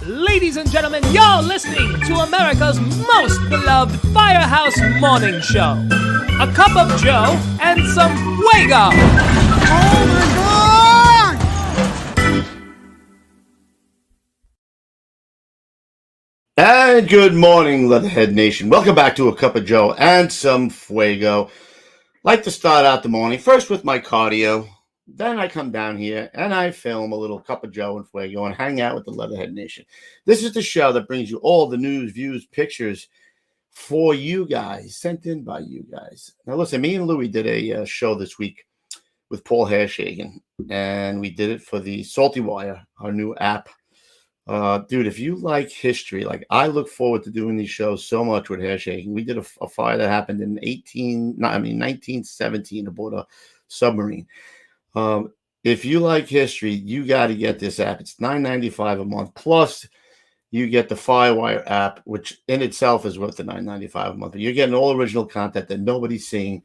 Ladies and gentlemen, you're listening to America's most beloved Firehouse Morning Show. A cup of Joe and some Fuego. Oh my God! And good morning, Leatherhead Nation. Welcome back to A Cup of Joe and some Fuego. Like to start out the morning first with my cardio. Then I come down here and I film a little Cup of Joe and Fuego and hang out with the Leatherhead Nation. This is the show that brings you all the news, views, pictures for you guys, sent in by you guys. Now listen, me and Louie did a show this week with Paul Hairshagen, and we did it for the Salty Wire, our new app. Dude, if you like history, like I look forward to doing these shows so much with Hairshagen. We did a fire that happened in 1917 aboard a submarine. If you like history, you got to get this app. It's $9.95 a month. Plus, you get the Firewire app, which in itself is worth the $9.95 a month. But you're getting all original content that nobody's seeing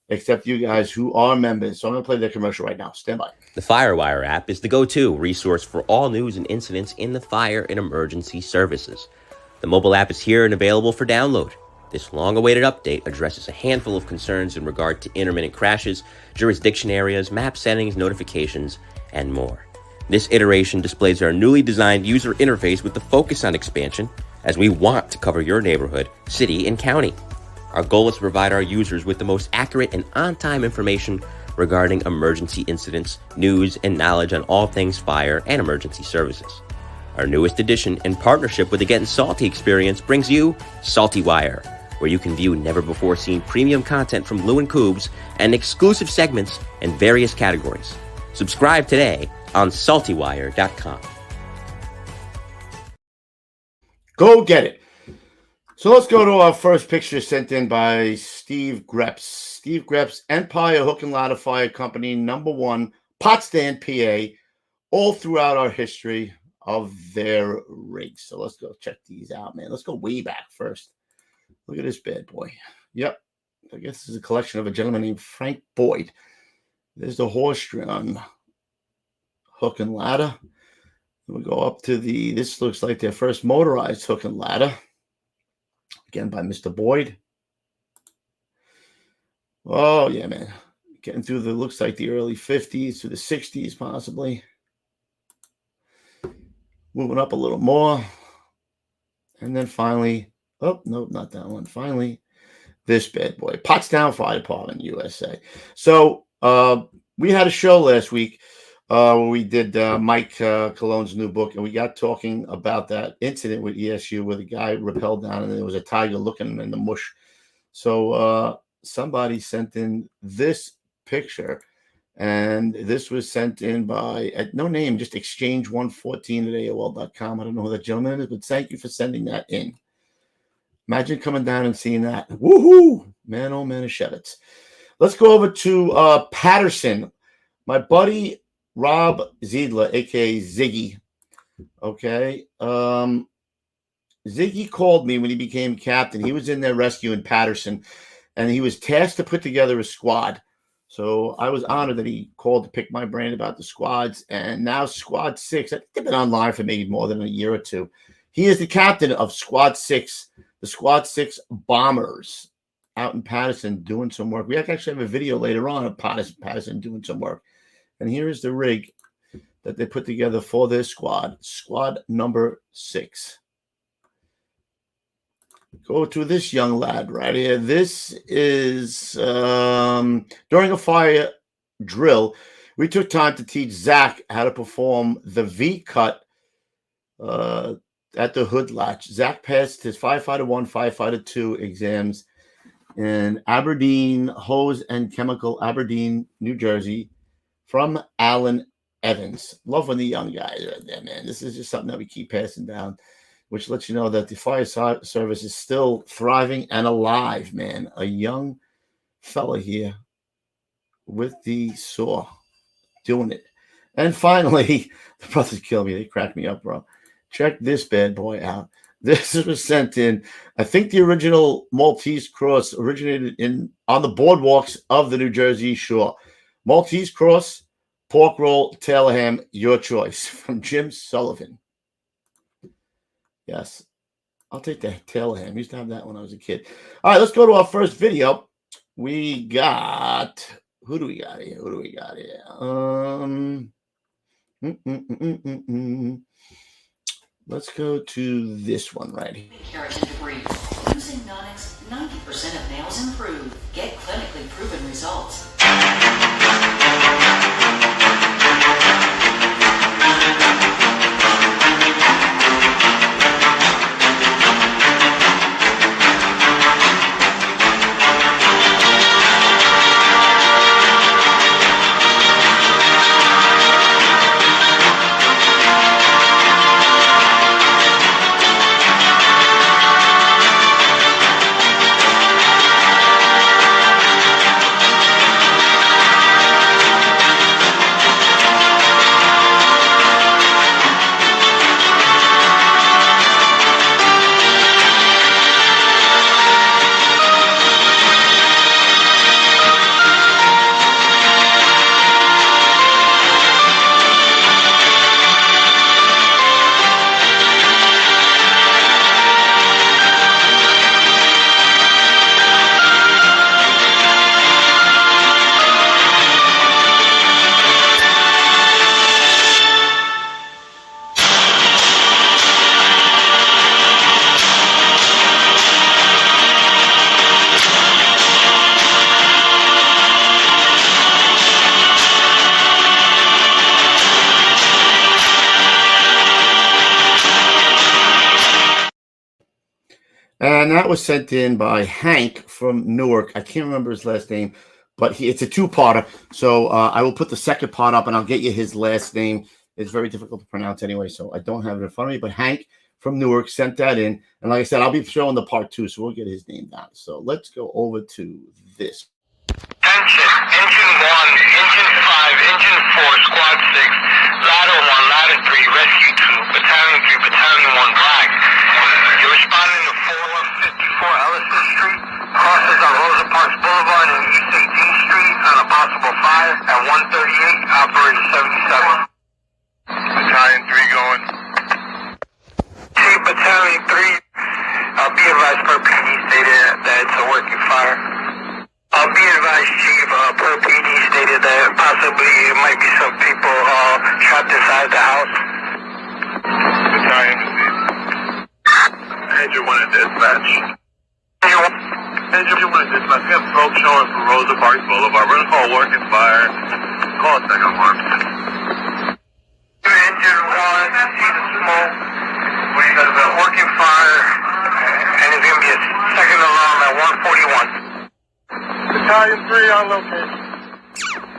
except you guys who are members. So I'm going to play their commercial right now. Stand by. The Firewire app is the go-to resource for all news and incidents in the fire and emergency services. The mobile app is here and available for download. This long-awaited update addresses a handful of concerns in regard to intermittent crashes, jurisdiction areas, map settings, notifications, and more. This iteration displays our newly designed user interface with the focus on expansion, as we want to cover your neighborhood, city, and county. Our goal is to provide our users with the most accurate and on-time information regarding emergency incidents, news, and knowledge on all things fire and emergency services. Our newest addition, in partnership with the Gettin Salty experience, brings you Salty Wire, where you can view never-before-seen premium content from Lou and Kubes and exclusive segments in various categories. Subscribe today on saltydogapparel.com. Go get it. So let's go to our first picture sent in by Steve Greps. Steve Greps, Empire Hook and Ladder Fire Company, #1, Potsdam, PA, all throughout our history of their rigs. So let's go check these out, man. Let's go way back first. Look at this bad boy. Yep. I guess this is a collection of a gentleman named Frank Boyd. There's the horse-drawn hook and ladder. We'll go up to this looks like their first motorized hook and ladder. Again, by Mr. Boyd. Oh, yeah, man. Getting through looks like the early 50s to the 60s, possibly. Moving up a little more. And then finally, oh, no, not that one. Finally, this bad boy. Potsdam Fire Department, USA. So we had a show last week where we did Mike Cologne's new book, and we got talking about that incident with ESU where the guy rappelled down and there was a tiger looking in the mush. So somebody sent in this picture, and this was sent in by, no name, just exchange114@AOL.com. I don't know who that gentleman is, but thank you for sending that in. Imagine coming down and seeing that. Woohoo! Man, oh man, Shevitz. Let's go over to Patterson. My buddy Rob Ziedler, a.k.a. Ziggy. Okay. Ziggy called me when he became captain. He was in their rescue in Patterson, and he was tasked to put together a squad. So I was honored that he called to pick my brain about the squads. And now Squad 6, I think they've been online for maybe more than a year or two. He is the captain of Squad 6, the Squad 6 Bombers out in Patterson doing some work. We actually have a video later on of Patterson doing some work. And here is the rig that they put together for this squad, Squad number 6. Go to this young lad right here. This is during a fire drill. We took time to teach Zach how to perform the V-cut at the hood latch. Zach passed his Firefighter 1, Firefighter 2 exams in Aberdeen Hose and Chemical, Aberdeen, New Jersey, from Alan Evans. Love when the young guys are there, man. This is just something that we keep passing down, which lets you know that the fire service is still thriving and alive, man. A young fella here with the saw doing it. And finally, the brothers kill me. They crack me up, bro. Check this bad boy out. This was sent in. I think the original Maltese cross originated on the boardwalks of the New Jersey shore. Maltese cross, pork roll, tailor ham, your choice, from Jim Sullivan. Yes. I'll take the tail ham. Used to have that when I was a kid. All right, let's go to our first video. We got, who do we got here? Let's go to this one right here. Keratin debris. Using Nonix, 90% of nails improve. Get clinically proven results. And that was sent in by Hank from Newark. I can't remember his last name, but it's a two-parter. So I will put the second part up, and I'll get you his last name. It's very difficult to pronounce anyway, so I don't have it in front of me. But Hank from Newark sent that in. And like I said, I'll be showing the part 2, so we'll get his name down. So let's go over to this. Attention, Engine 1, Engine 5, Engine 4, Squad 6, Ladder 1, Ladder 3, Rescue 2, Battalion 3, Battalion 1, Black. You're responding to 4154 Ellison Street, crosses on Rosa Parks Boulevard and East 18th Street on a possible fire at 138, operator 77. Battalion 3 going. Chief Battalion 3, be advised per PD stated that it's a working fire. Be advised, Chief, per PD stated that possibly it might be some people trapped inside the house. Battalion received. Engine 1 at dispatch. Engine 1 at dispatch. We have smoke showing from Rosa Parks Boulevard. We're going to call working fire. Call a second alarm. Engine 1, see the smoke. We got a working fire, and it's going to be a second alarm at 141. Battalion 3 on location.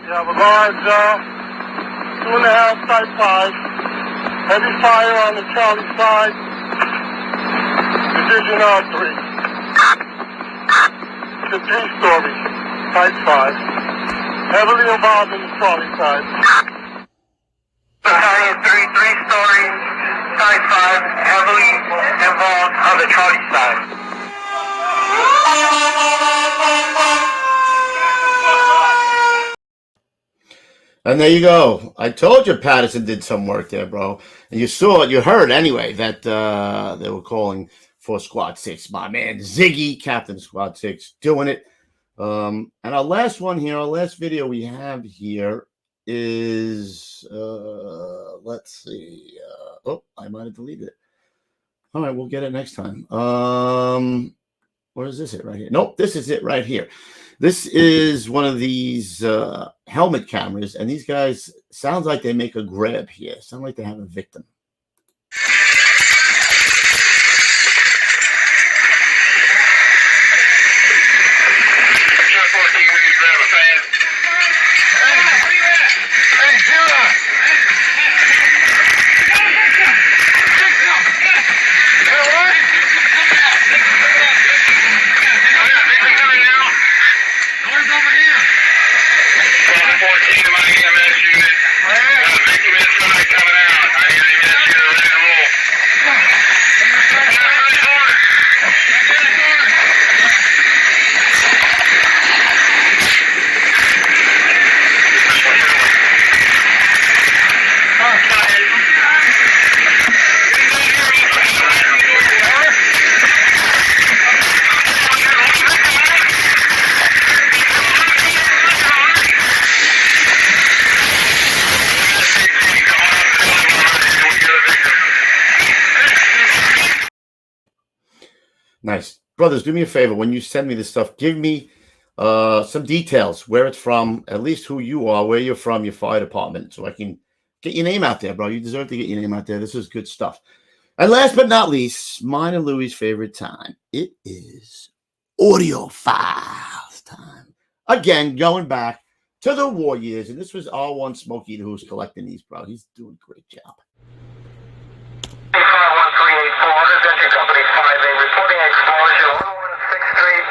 You have a large 2.5 Type 5. Heavy fire on the Charlie side. Division R3. It's a 3-story Type 5. Heavily involved in the Charlie side. Battalion 3, 3-story Type 5. Heavily involved on the Charlie side. And there you go. I told you Patterson did some work there, bro. And you saw it, you heard anyway, that they were calling for Squad 6. My man Ziggy, Captain Squad 6, doing it. And our last one here, our last video we have here is, let's see. I might have deleted it. All right, we'll get it next time. Or is this it right here? Nope, this is it right here. This is one of these helmet cameras, and these guys sounds like they make a grab here. Sound like they have a victim. to my EMS unit. Victim inside coming out. I hear him Nice. Brothers, do me a favor. When you send me this stuff, give me some details, where it's from, at least who you are, where you're from, your fire department, so I can get your name out there, bro. You deserve to get your name out there. This is good stuff. And last but not least, mine and Louie's favorite time. It is audio files time. Again, going back to the war years, and this was R1 Smokey who's collecting these, bro. He's doing a great job. 1384, this engine company 5A, reporting explosion on 116th Street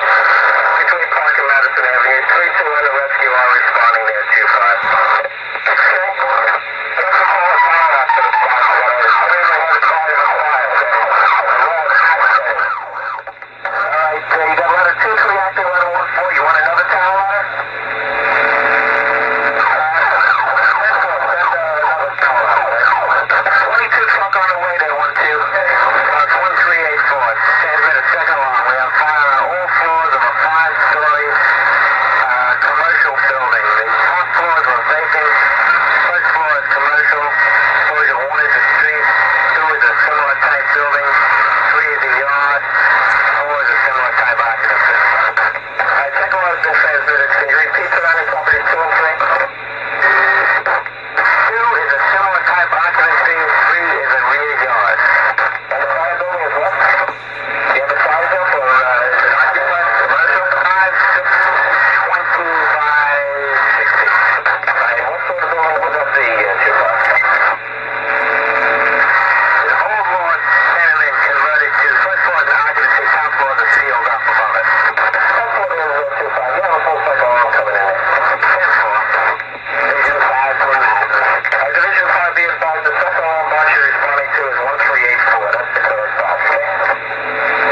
between Park and Madison Avenue. 321 to rescue are responding there, 25. Okay. That's a call power after the spot. Alright, you got letter 2 reacting, letter 14. You want another tower ladder? Send another tower ladder. 22 truck on the way there, 1-2. 1384. Transmit a second alarm. We have fire on all floors of a 5-story commercial building. The top floors are vacant. First floor is commercial. Exposure 1 is the street. 2 is a similar type building. 3 is a yard. 4 is a similar type occupancy. Alright, second one has been transmitted. Can you repeat surrounding properties 2 and 3? 2 is a similar type occupancy. 3 is a rear yard. And the fire building is what? Do you have a size up or is it occupied commercial? 5, 6, 20 by 60. Alright, what sort of building would that be, Chupa? The whole floor tenement converted to first floor is an occupancy, top floor is sealed up above it. Top floor is 25. You have a full cycle alarm coming in. 10th floor. Division 5 to Manhattan. Division 5 be advised the second alarm box you're responding to is 1384. That's the third box, okay?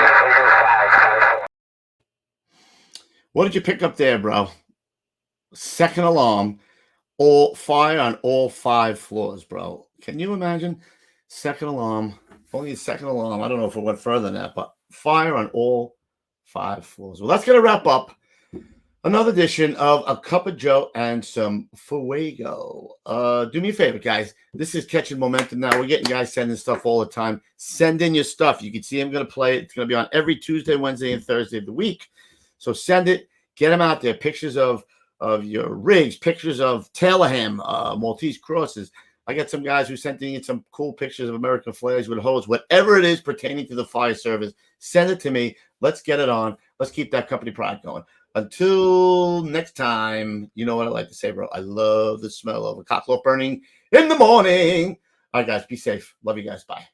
Division 5, 10th floor. What did you pick up there, bro? Second alarm, all fire on all 5 floors, bro. Can you imagine? Second alarm, only a second alarm. I don't know if it went further than that, but fire on all 5 floors. Well, that's going to wrap up another edition of A Cup of Joe and some Fuego. Do me a favor, guys. This is catching momentum now. We're getting guys sending stuff all the time. Send in your stuff. You can see I'm going to play it. It's going to be on every Tuesday, Wednesday, and Thursday of the week. So send it. Get them out there. Pictures of your rigs, pictures of Tailorham, Maltese crosses. I got some guys who sent in some cool pictures of American flags with hose. Whatever it is pertaining to the fire service, send it to me. Let's get it on. Let's keep that company pride going. Until next time, you know what I like to say, bro. I love the smell of a cockloft burning in the morning. All right, guys, be safe. Love you guys. Bye.